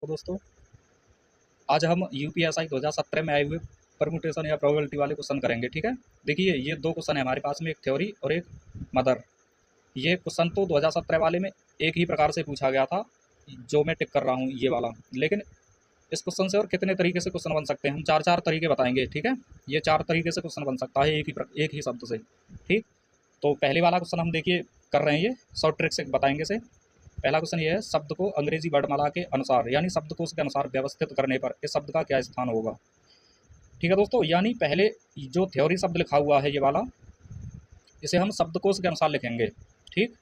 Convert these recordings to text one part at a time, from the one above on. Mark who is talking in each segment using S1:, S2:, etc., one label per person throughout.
S1: तो दोस्तों आज हम यूपीएसआई 2017 में आए हुए परम्यूटेशन या प्रोबेबिलिटी वाले क्वेश्चन करेंगे। ठीक है, देखिए ये दो क्वेश्चन है हमारे पास में, एक थ्योरी और एक मदर। ये क्वेश्चन तो 2017 वाले में एक ही प्रकार से पूछा गया था जो मैं टिक कर रहा हूँ ये वाला, लेकिन इस क्वेश्चन से और कितने तरीके से क्वेश्चन बन सकते हैं, हम चार चार तरीके बताएंगे। ठीक है, ये चार तरीके से क्वेश्चन बन सकता है एक ही शब्द से। ठीक, तो पहले वाला क्वेश्चन हम देखिए कर रहे हैं, ये शॉर्ट ट्रिक से बताएंगे से। पहला क्वेश्चन ये है, शब्द को अंग्रेजी वर्णमाला के अनुसार यानी शब्दकोश के अनुसार व्यवस्थित करने पर इस शब्द का क्या स्थान होगा। ठीक है दोस्तों, यानी पहले जो थ्योरी शब्द लिखा हुआ है ये वाला, इसे हम शब्दकोश के अनुसार लिखेंगे। ठीक,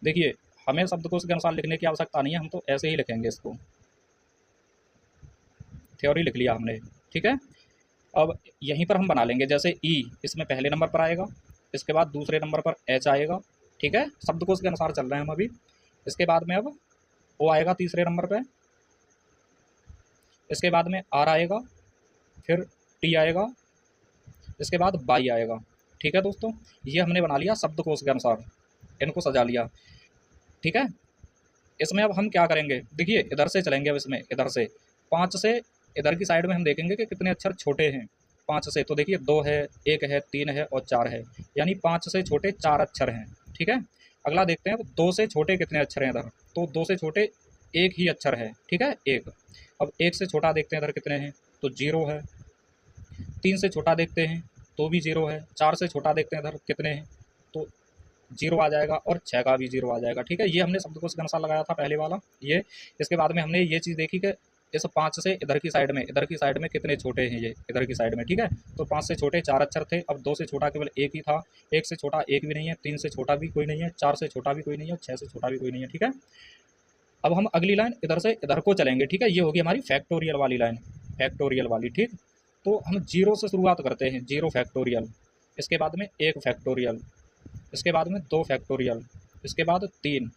S1: देखिए हमें शब्दकोश के अनुसार लिखने की आवश्यकता नहीं है, हम तो ऐसे ही लिखेंगे इसको। थ्योरी लिख लिया हमने। ठीक है, अब यहीं पर हम बना लेंगे, जैसे ई इसमें पहले नंबर पर आएगा, इसके बाद दूसरे नंबर पर एच आएगा। ठीक है, शब्दकोश के अनुसार चल रहे हैं हम अभी। इसके बाद में अब ओ आएगा तीसरे नंबर पे, इसके बाद में आर आएगा, फिर टी आएगा, इसके बाद बाई आएगा। ठीक है दोस्तों, ये हमने बना लिया शब्दकोश के अनुसार, इनको सजा लिया। ठीक है, इसमें अब हम क्या करेंगे, देखिए इधर से चलेंगे। अब इसमें इधर से पाँच से इधर की साइड में हम देखेंगे कि कितने अक्षर छोटे हैं पाँच से। तो देखिए दो है, एक है, तीन है और चार है, यानी पाँच से छोटे चार अक्षर हैं। ठीक है, अगला देखते हैं अब दो से छोटे कितने अक्षर हैं इधर। तो दो से छोटे एक ही अक्षर है। ठीक है, एक। अब एक से छोटा देखते हैं इधर कितने हैं, तो जीरो है। तीन से छोटा देखते हैं तो भी जीरो है। चार से छोटा देखते हैं इधर कितने हैं, तो जीरो आ जाएगा, और छः का भी जीरो आ जाएगा। ठीक है, ये हमने शब्दकोश के अनुसार लगाया था पहले वाला ये। इसके बाद में हमने ये चीज़ देखी कि इस पाँच से इधर की साइड में कितने छोटे हैं ये इधर की साइड में। ठीक है, तो पाँच से छोटे चार अक्षर थे, अब दो से छोटा केवल एक ही था, एक से छोटा एक भी नहीं है, तीन से छोटा भी कोई नहीं है, चार से छोटा भी कोई नहीं है, छः से छोटा भी कोई नहीं है। ठीक है, अब हम अगली लाइन इधर से इधर को चलेंगे। ठीक है, ये होगी हमारी फैक्टोरियल वाली लाइन, फैक्टोरियल वाली। ठीक, तो हम जीरो से शुरुआत करते हैं, जीरो फैक्टोरियल, इसके बाद में एक फैक्टोरियल, इसके बाद में दो फैक्टोरियल, इसके बाद तीन,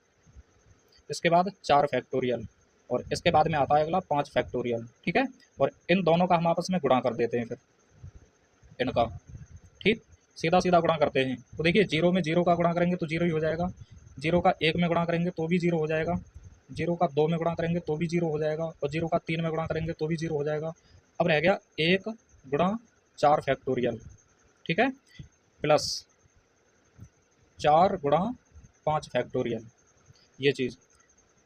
S1: इसके बाद चार फैक्टोरियल, और इसके बाद में आता है अगला पाँच फैक्टोरियल। ठीक है, और इन दोनों का हम आपस में गुणा कर देते हैं फिर इनका। ठीक, सीधा सीधा गुणा करते हैं। तो देखिए जीरो में जीरो का गुणा करेंगे तो जीरो ही हो जाएगा, जीरो का एक में गुणा करेंगे तो भी जीरो हो जाएगा, जीरो का दो में गुणा करेंगे तो भी जीरो हो जाएगा, और जीरो का तीन में गुणा करेंगे तो भी जीरो हो जाएगा। अब रह गया एक गुणा चार फैक्टोरियल। ठीक है, प्लस चार गुणा पाँच फैक्टोरियल, ये चीज़।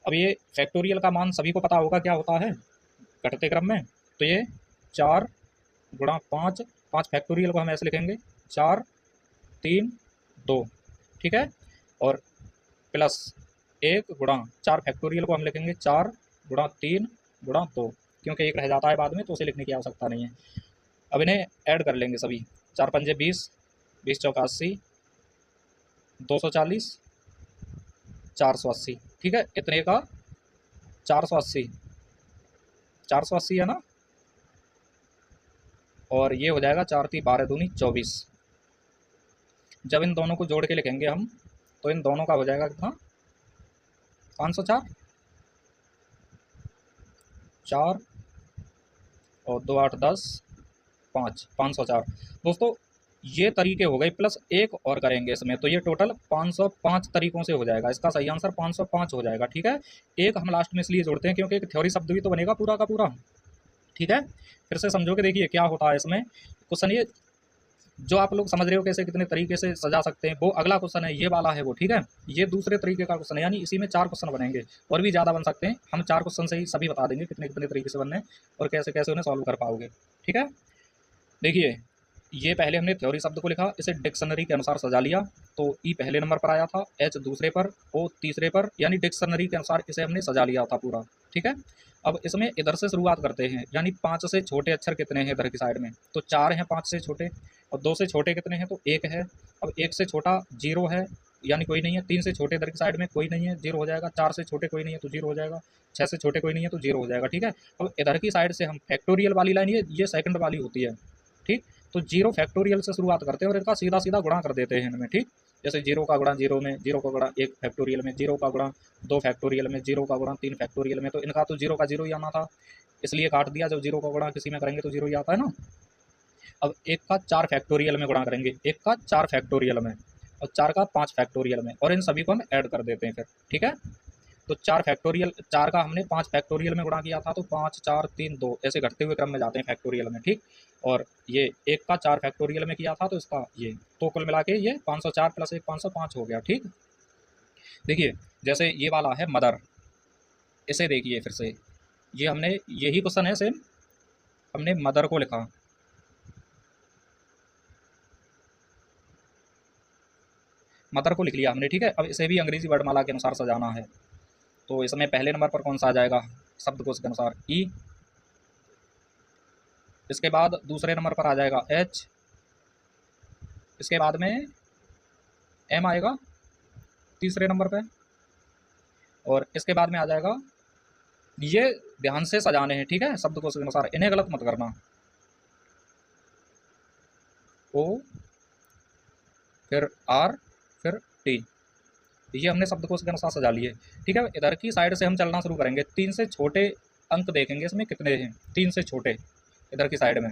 S1: अब ये फैक्टोरियल का मान सभी को पता होगा क्या होता है घटते क्रम में। तो ये चार गुणा पाँच, पाँच फैक्टोरियल को हम ऐसे लिखेंगे, चार तीन दो। ठीक है, और प्लस एक गुणा चार फैक्टोरियल को हम लिखेंगे चार गुणा तीन गुणा दो, क्योंकि एक रह जाता है बाद में तो उसे लिखने की आवश्यकता नहीं है। अब इन्हें ऐड कर लेंगे सभी, चार पंजे बीस, बीस चौका अस्सी, 240, 480। ठीक है, इतने का 480, 480 है ना, और ये हो जाएगा चार ती बारह दूनी 24। जब इन दोनों को जोड़ के लिखेंगे हम तो इन दोनों का हो जाएगा कितना, 504, चार और दो आठ दस, पाँच, 504। दोस्तों ये तरीके हो गए, प्लस एक और करेंगे इसमें, तो ये टोटल 505 तरीकों से हो जाएगा। इसका सही आंसर 505 हो जाएगा। ठीक है, एक हम लास्ट में इसलिए जोड़ते हैं क्योंकि एक थ्योरी शब्द भी तो बनेगा पूरा का पूरा। ठीक है, फिर से समझो कि देखिए क्या होता है इसमें क्वेश्चन, ये जो आप लोग समझ रहे हो कैसे कितने तरीके से सजा सकते हैं, वो अगला क्वेश्चन है, ये वाला है वो। ठीक है, ये दूसरे तरीके का क्वेश्चन है, यानी इसी में चार क्वेश्चन बनेंगे, और भी ज़्यादा बन सकते हैं। हम चार क्वेश्चन से ही सभी बता देंगे कितने कितने तरीके से बनने और कैसे कैसे उन्हें सॉल्व कर पाओगे। ठीक है, देखिए ये पहले हमने थ्योरी शब्द को लिखा, इसे डिक्शनरी के अनुसार सजा लिया। तो ई पहले नंबर पर आया था, एच दूसरे पर, ओ तीसरे पर, यानी डिक्शनरी के अनुसार इसे हमने सजा लिया था पूरा। ठीक है, अब इसमें इधर से शुरुआत करते हैं, यानी पाँच से छोटे अक्षर कितने हैं इधर की साइड में, तो चार हैं पाँच से छोटे, और दो से छोटे कितने हैं, तो एक है। अब एक से छोटा जीरो है, यानी कोई नहीं है। तीन से छोटे इधर की साइड में कोई नहीं है, जीरो हो जाएगा। चार से छोटे कोई नहीं है तो जीरो हो जाएगा। छः से छोटे कोई नहीं है तो जीरो हो जाएगा। ठीक है, अब इधर की साइड से हम फैक्टोरियल वाली लाइन, ये सेकंड वाली होती है। ठीक, तो जीरो फैक्टोरियल से शुरुआत करते हैं और इनका सीधा सीधा गुणा कर देते हैं इनमें। ठीक, जैसे जीरो का गुणा जीरो में, जीरो का गुणा एक फैक्टोरियल में, जीरो का गुणा दो फैक्टोरियल में, जीरो का गुणा तीन फैक्टोरियल में, तो इनका तो जीरो का जीरो ही आना था, इसलिए काट दिया। जब जीरो का गुणा किसी में करेंगे तो जीरो ही आता है ना। अब एक का चार फैक्टोरियल में गुणा करेंगे, एक का चार फैक्टोरियल में, और चार का पाँच फैक्टोरियल में, और इन सभी को हम ऐड कर देते हैं फिर। ठीक है, तो 4 फैक्टोरियल, 4 का हमने 5 फैक्टोरियल में गुणा किया था, तो 5 4 3 2 ऐसे घटते हुए क्रम में जाते हैं फैक्टोरियल में, ठीक। और ये 1 का 4 फैक्टोरियल में किया था, तो इसका ये, तो कुल मिला के ये 504 प्लस 1 505 हो गया, ठीक। देखिए जैसे ये वाला है मदर, इसे देखिए फिर से, ये हमने यही क्वेश्चन है सेम, हमने मदर को लिखा, मदर को लिख लिया हमने, ठीक है। अब इसे भी अंग्रेजी वर्णमाला के अनुसार सजाना है, तो इसमें पहले नंबर पर कौन सा आ जाएगा, शब्दकोश के अनुसार ई, इसके बाद दूसरे नंबर पर आ जाएगा एच, इसके बाद में एम आएगा तीसरे नंबर पे, और इसके बाद में आ जाएगा, ये ध्यान से सजाने हैं, ठीक है, शब्दकोश के अनुसार, इन्हें गलत मत करना, ओ फिर आर फिर टी, ये हमने शब्दकोश के अनुसार सजा लिए, ठीक है। इधर की साइड से हम चलना शुरू करेंगे, 3 से छोटे अंक देखेंगे इसमें कितने हैं, 3 से छोटे इधर की साइड में,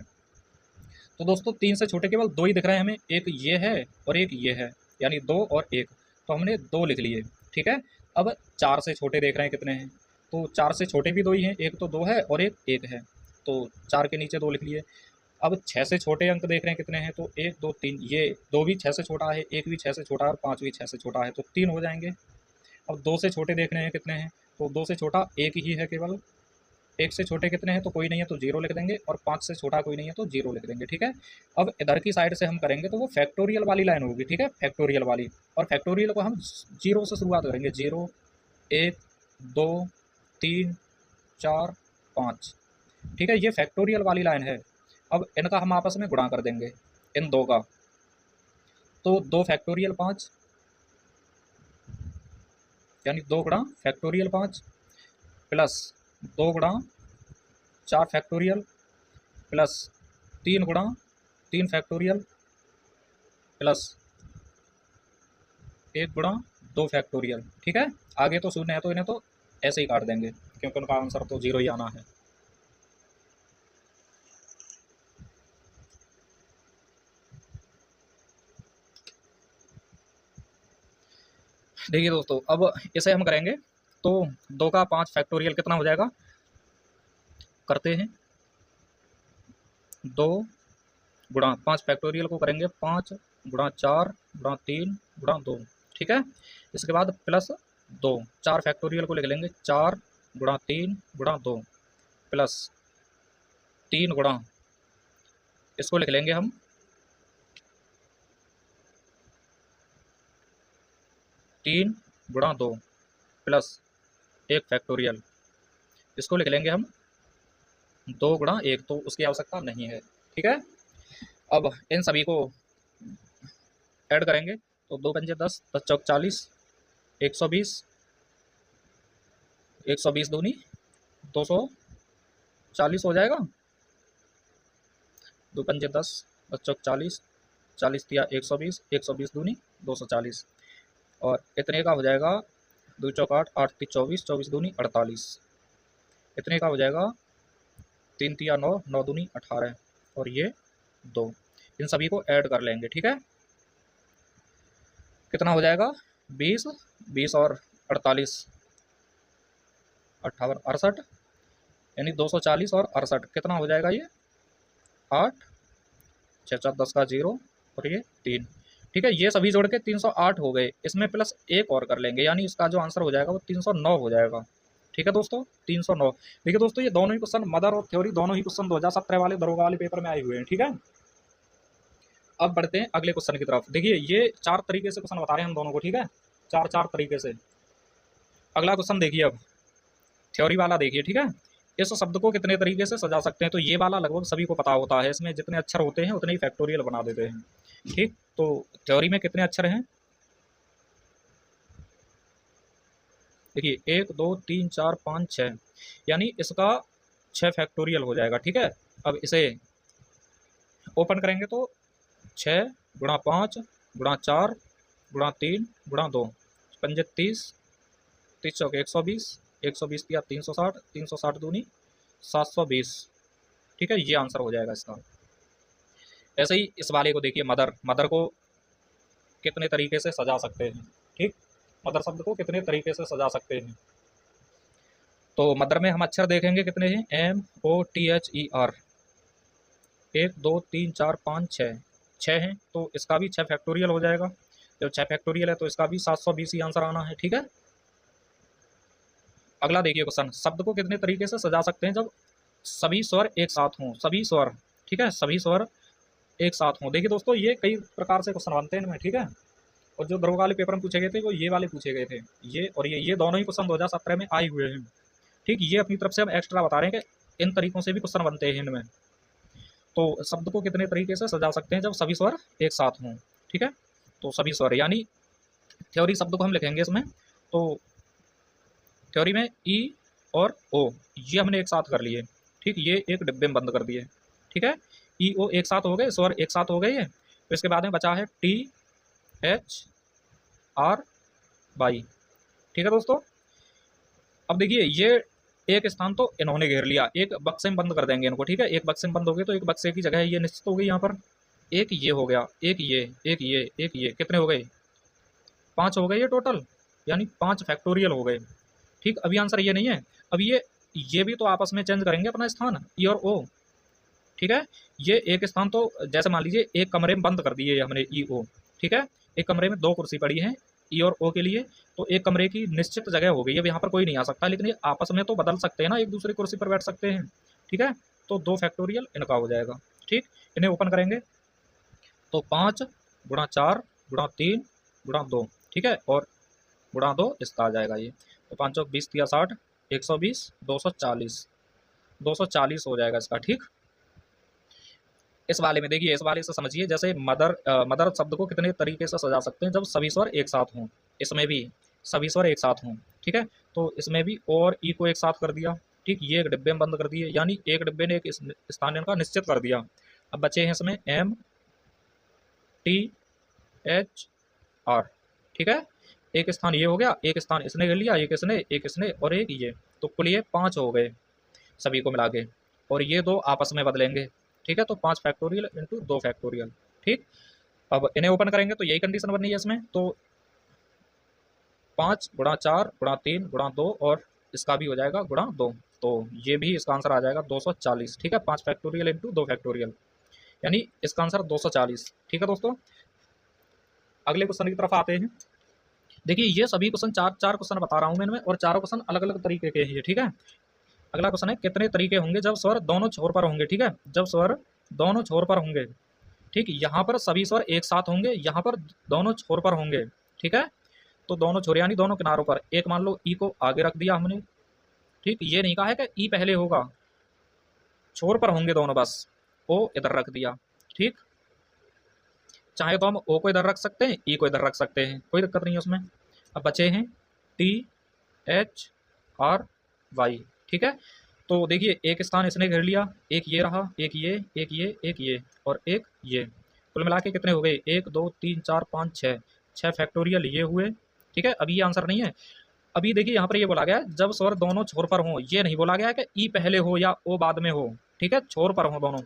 S1: तो दोस्तों 3 से छोटे केवल 2 ही दिख रहे हैं हमें, एक ये है और एक ये है, यानी 2 और 1, तो हमने 2 लिख लिए, ठीक है। अब 4 से छोटे देख रहे हैं कितने हैं, तो 4 से छोटे भी 2 ही हैं, एक तो 2 है और एक 1 है, तो 4 के नीचे 2 लिख लिए। अब 6 से छोटे अंक देख रहे हैं कितने हैं, तो 1 2 3, ये 2 भी 6 से छोटा है, 1 भी 6 से छोटा है और 5 भी 6 से छोटा है, तो 3 हो जाएंगे। अब 2 से छोटे देख रहे हैं कितने हैं, तो 2 से छोटा 1 ही है केवल, 1 से छोटे कितने हैं, तो कोई नहीं है तो 0 लिख देंगे, और 5 से छोटा कोई नहीं है तो 0 लिख देंगे, ठीक है। अब इधर की साइड से हम करेंगे तो वो फैक्टोरियल वाली लाइन होगी, ठीक है, फैक्टोरियल वाली, और फैक्टोरियल को हम 0 से शुरुआत करेंगे, 0 1 2 3 4 5, ठीक है, ये फैक्टोरियल वाली लाइन है। अब इनका हम आपस में गुणा कर देंगे, इन दो का, तो 2 फैक्टोरियल 5, यानी 2 गुणा फैक्टोरियल 5 प्लस 2 गुणा 4 फैक्टोरियल प्लस 3 गुणा 3 फैक्टोरियल प्लस 1 गुणा 2 फैक्टोरियल, ठीक है। आगे तो शून्य है तो इन्हें तो ऐसे ही काट देंगे, क्योंकि उनका आंसर तो 0 ही आना है। देखिए दोस्तों, अब इसे हम करेंगे तो 2 का 5 फैक्टोरियल कितना हो जाएगा, करते हैं 2 गुणा 5 फैक्टोरियल को करेंगे 5 गुणा 4 गुणा 3 गुणा 2, ठीक है। इसके बाद प्लस 2, 4 फैक्टोरियल को लिख लेंगे 4 गुणा 3 गुणा 2 प्लस 3 गुणा, इसको लिख लेंगे हम 3 गुणा 2 प्लस 1 फैक्टोरियल, इसको लिख लेंगे हम 2 गुणा 1, तो उसकी आवश्यकता नहीं है, ठीक है। अब इन सभी को ऐड करेंगे तो 2 पंजे 10, 10 चौक 40, 120, 120 दूनी 240 हो जाएगा, 2 पंजे 10, 10 चौक 40, 40 दिया 120, 120 दूनी 240, और इतने का हो जाएगा 2 चौक 8, 8 ती 24, 24 दूनी 48, इतने का हो जाएगा 3 तिया 9, 9 दूनी 18, और ये 2, इन सभी को ऐड कर लेंगे, ठीक है। कितना हो जाएगा 20, 20 और 48 58 68, यानी 240 और 68 कितना हो जाएगा, ये 8 6 4 10 का 0 और ये 3, ठीक है। ये सभी जोड़ के 308 हो गए, इसमें प्लस 1 और कर लेंगे, यानी इसका जो आंसर हो जाएगा वो 309 हो जाएगा, ठीक है दोस्तों, 309। देखिए दोस्तों, ये दोनों ही क्वेश्चन, मदर और थ्योरी, दोनों ही क्वेश्चन 2017 वाले दरोगा वाले पेपर में आए हुए हैं, ठीक है। अब बढ़ते हैं अगले क्वेश्चन की तरफ। देखिए ये 4 तरीके से क्वेश्चन बता रहे हैं हम दोनों को, ठीक है, 4 तरीके से। अगला क्वेश्चन देखिए, अब थ्योरी वाला देखिए, ठीक है। इस शब्द को कितने तरीके से सजा सकते हैं, तो ये वाला लगभग सभी को पता होता है, इसमें जितने अक्षर होते हैं उतने ही फैक्टोरियल बना देते हैं, ठीक। तो थ्योरी में कितने अक्षर हैं, देखिए 1 2 3 4 5 6, यानी इसका 6 फैक्टोरियल हो जाएगा, ठीक है। अब इसे ओपन करेंगे तो 6 गुणा 5 गुणा 4 गुणा 3 गुणा 2, 5 30, 30 चौके 120, 120 दिया 360, 360 दूनी 720, ठीक है, ये आंसर हो जाएगा इसका। ऐसे ही इस वाले को देखिए, मदर, मदर को कितने तरीके से सजा सकते हैं, ठीक, मदर शब्द को कितने तरीके से सजा सकते हैं, तो मदर में हम अक्षर देखेंगे कितने हैं, MOTHER, 1 2 3 4 5 6, 6 हैं, तो इसका भी 6 फैक्टोरियल हो जाएगा। जब 6 फैक्टोरियल है तो इसका भी 720 ही आंसर आना है। ठीक है, अगला देखिए क्वेश्चन, शब्द को कितने तरीके से सजा सकते हैं जब सभी स्वर एक साथ हों, सभी स्वर, ठीक है, सभी स्वर एक साथ हों। देखिए दोस्तों, ये कई प्रकार से क्वेश्चन बनते हैं इनमें, ठीक है, और जो दरोगा वाले पेपर में पूछे गए थे वो ये वाले पूछे गए थे, ये और ये दोनों ही क्वेश्चन 2017 में आए हुए हैं। ठीक, ये अपनी तरफ से हम एक्स्ट्रा बता रहे हैं कि इन तरीकों से भी क्वेश्चन बनते हैं इनमें। तो शब्द को कितने तरीके से सजा सकते हैं जब सभी स्वर एक साथ हों, ठीक है, तो सभी स्वर यानी थ्योरी शब्द को हम लिखेंगे इसमें, तो थ्योरी में ई और ओ ये हमने एक साथ कर लिए, ठीक, ये एक डिब्बे में बंद कर दिए, ठीक है, ई ओ एक साथ हो गए, स्वर एक साथ हो गए ये। तो इसके बाद में बचा है THR ठीक है दोस्तों। अब देखिए ये एक स्थान तो इन्होंने घेर लिया, एक बक्से में बंद कर देंगे इनको, ठीक है, एक बक्से में बंद हो गए तो एक बक्से की जगह ये निश्चित हो गई यहाँ पर, एक ये हो गया, एक ये, एक ये, एक ये, कितने हो गए, 5 हो गए ये टोटल, यानी 5 फैक्टोरियल हो गए। ठीक, अभी आंसर ये नहीं है, अब ये भी तो आपस में चेंज करेंगे अपना स्थान, ई और ओ, ठीक है, ये एक स्थान तो जैसे मान लीजिए एक कमरे में बंद कर दिए हमने ई ओ, ठीक है, एक कमरे में 2 कुर्सी पड़ी है ई और ओ के लिए, तो एक कमरे की निश्चित जगह हो गई, अब यहाँ पर कोई नहीं आ सकता, लेकिन ये आपस में तो बदल सकते हैं ना, एक दूसरी कुर्सी पर बैठ सकते हैं, ठीक है, तो 2 फैक्टोरियल इनका हो जाएगा। ठीक, इन्हें ओपन करेंगे तो 5 गुणा 4 गुणा 3 गुणा 2, ठीक है, और गुणा 2 इसका आ जाएगा ये, तो 5 चौक 20 या 60, 120, 240, 240 हो जाएगा इसका। ठीक, इस वाले में देखिए, इस वाले से समझिए, जैसे मदर शब्द को कितने तरीके से सजा सकते हैं जब सभी स्वर एक साथ हों, इसमें भी सभी स्वर एक साथ हों, ठीक है, तो इसमें भी ओ और ई को एक साथ कर दिया, ठीक, ये एक डिब्बे में बंद कर दिए, यानी एक डिब्बे ने एक स्थान इनका निश्चित कर दिया। अब बचे हैं इसमें MTHR, ठीक है, एक स्थान ये हो गया, एक स्थान इसने कर लिया, एक इसने और एक ये, तो कुल ये 5 हो गए सभी को मिला के, और ये 2 आपस में बदलेंगे, ठीक है, तो 5 फैक्टोरियल इंटू 2 फैक्टोरियल। ठीक, अब इन्हें ओपन करेंगे तो यही कंडीशन बननी है इसमें, तो 5 गुणा 4 गुणा 3 गुणा 2 और इसका भी हो जाएगा गुणा 2, तो ये भी इसका आंसर आ जाएगा 240। ठीक है, 5 फैक्टोरियल इंटू 2 फैक्टोरियल, यानी इसका आंसर 240। ठीक है दोस्तों, अगले क्वेश्चन की तरफ आते हैं। देखिए ये सभी क्वेश्चन चार क्वेश्चन बता रहा हूँ मैं इनमें, और चारों क्वेश्चन अलग अलग तरीके के हैं, ठीक है। अगला क्वेश्चन है, कितने तरीके होंगे जब स्वर दोनों छोर पर होंगे, ठीक है, जब स्वर दोनों छोर पर होंगे, ठीक, यहाँ पर सभी स्वर एक साथ होंगे, यहाँ पर दोनों छोर पर होंगे, ठीक है, तो दोनों छोर यानी दोनों किनारों पर, एक मान लो ई को आगे रख दिया हमने, ठीक, ये नहीं कहा है कि ई पहले होगा, छोर पर होंगे दोनों, बस ओ इधर रख दिया, ठीक, चाहे तो हम ओ को इधर रख सकते हैं, ई को इधर रख सकते हैं, कोई दिक्कत नहीं है उसमें। अब बचे हैं THR, ठीक है, तो देखिए एक स्थान इसने घेर लिया, एक ये रहा, एक ये, एक ये, एक ये और एक ये, कुल मिला के कितने हो गए, 1 2 3 4 5 6, 6 फैक्टोरियल ये हुए। ठीक है, अभी ये आंसर नहीं है, अभी देखिए यहाँ पर ये बोला गया है जब स्वर दोनों छोर पर हो, ये नहीं बोला गया है कि ई पहले हो या ओ बाद में हो, ठीक है, छोर पर हो दोनों,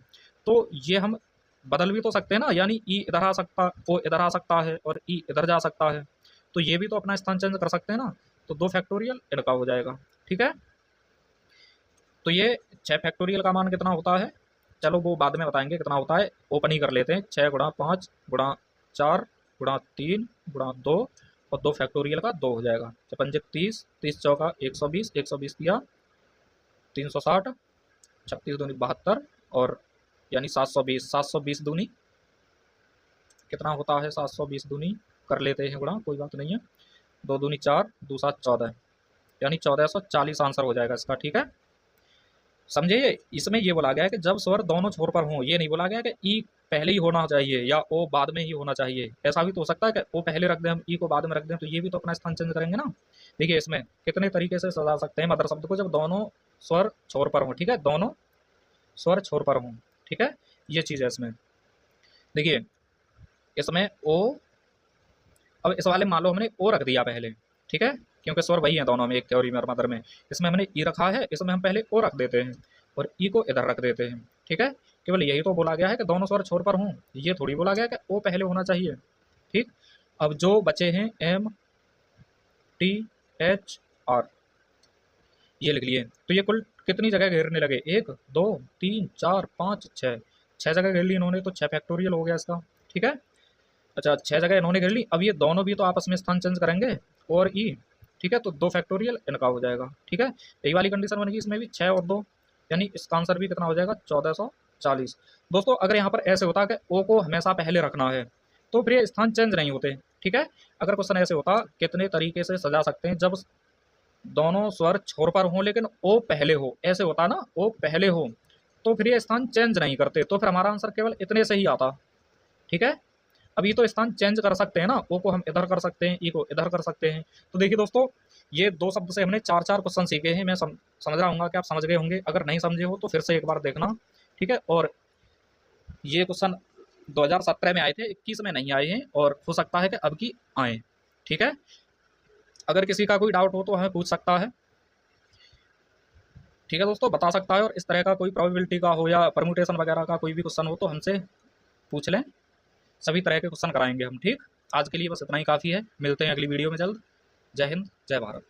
S1: तो ये हम बदल भी तो सकते हैं ना, यानी ई इधर आ सकता, ओ इधर आ सकता है और ई इधर जा सकता है, तो ये भी तो अपना स्थान चेंज कर सकते हैं ना, तो 2 फैक्टोरियल इनका हो जाएगा। ठीक है, तो ये 6 फैक्टोरियल का मान कितना होता है, चलो वो बाद में बताएंगे कितना होता है, ओपन ही कर लेते हैं, 6 गुणा 5 गुणा 4 गुणा 3 गुणा 2 और 2 फैक्टोरियल का 2 हो जाएगा, 55 30, 30 चौका 120, 120 किया 360, 36 दूनी 72 और यानी 720, 720 दूनी कितना होता है, 720 दूनी कर लेते हैं गुणा, कोई बात नहीं है, 2 दूनी 4, 2 7 14, यानी 1440 आंसर हो जाएगा इसका। ठीक है, समझे, इसमें ये बोला गया है कि जब स्वर दोनों छोर पर हों, ये नहीं बोला गया कि ई पहले ही होना चाहिए या ओ बाद में ही होना चाहिए, ऐसा भी तो हो सकता है कि ओ पहले रख दें हम, ई को बाद में रख दें, तो ये भी तो अपना स्थान चेंज करेंगे ना। देखिए इसमें कितने तरीके से सजा सकते हैं मदर शब्द को जब दोनों स्वर छोर पर हों, ठीक है, दोनों स्वर छोर पर हों, ठीक है, ये चीज़ है इसमें। देखिए इसमें ओ, अब इस वाले मान लो हमने ओ रख दिया पहले, ठीक है, क्योंकि स्वर वही है दोनों में, एक थ्योरी में और मदर में, इसमें हमने ई रखा है, इसमें हम पहले ओ रख देते हैं और ई को इधर रख देते हैं। ठीक है, केवल यही तो बोला गया है कि दोनों स्वर छोर पर हों, ये थोड़ी बोला गया कि ओ पहले होना चाहिए। ठीक, अब जो बचे हैं MTHR, ये लिख लिए। तो ये कुल कितनी जगह घेरने लगे, 1 2 3 4 5 6, 6 जगह घेर ली इन्होंने, तो 6 फैक्टोरियल हो गया इसका। ठीक है, अच्छा 6 जगह इन्होंने घेर ली। अब ये दोनों भी तो आपस में स्थान चेंज करेंगे और ई, ठीक है, तो 2 फैक्टोरियल इनका हो जाएगा। ठीक है, यही वाली कंडीशन बनेगी इसमें भी, 6 और 2, यानी इसका आंसर भी कितना हो जाएगा, 1440। दोस्तों अगर यहाँ पर ऐसे होता कि ओ को हमेशा पहले रखना है तो फिर ये स्थान चेंज नहीं होते। ठीक है, अगर क्वेश्चन ऐसे होता कितने तरीके से सजा सकते हैं जब दोनों स्वर छोर पर हों लेकिन ओ पहले हो, ऐसे होता ना, ओ पहले हो, तो फिर ये स्थान चेंज नहीं करते, तो फिर हमारा आंसर केवल इतने से ही आता। ठीक है, अब ये तो स्थान चेंज कर सकते हैं ना, ओ को हम इधर कर सकते हैं, ई को इधर कर सकते हैं। तो देखिए दोस्तों, ये 2 शब्द से हमने 4 क्वेश्चन सीखे हैं। मैं समझ रहा हूँ कि आप समझ गए होंगे, अगर नहीं समझे हो तो फिर से एक बार देखना। ठीक है, और ये क्वेश्चन 2017 में आए थे, 21 में नहीं आए हैं, और हो सकता है कि अब की आए। ठीक है, अगर किसी का कोई डाउट हो तो हमें पूछ सकता है। ठीक है दोस्तों, बता सकता है, और इस तरह का कोई प्रोबेबिलिटी का हो या परमुटेशन वगैरह का कोई भी क्वेश्चन हो तो हमसे पूछ लें, सभी तरह के क्वेश्चन कराएंगे हम। ठीक, आज के लिए बस इतना ही काफ़ी है, मिलते हैं अगली वीडियो में जल्द। जय हिंद, जय भारत।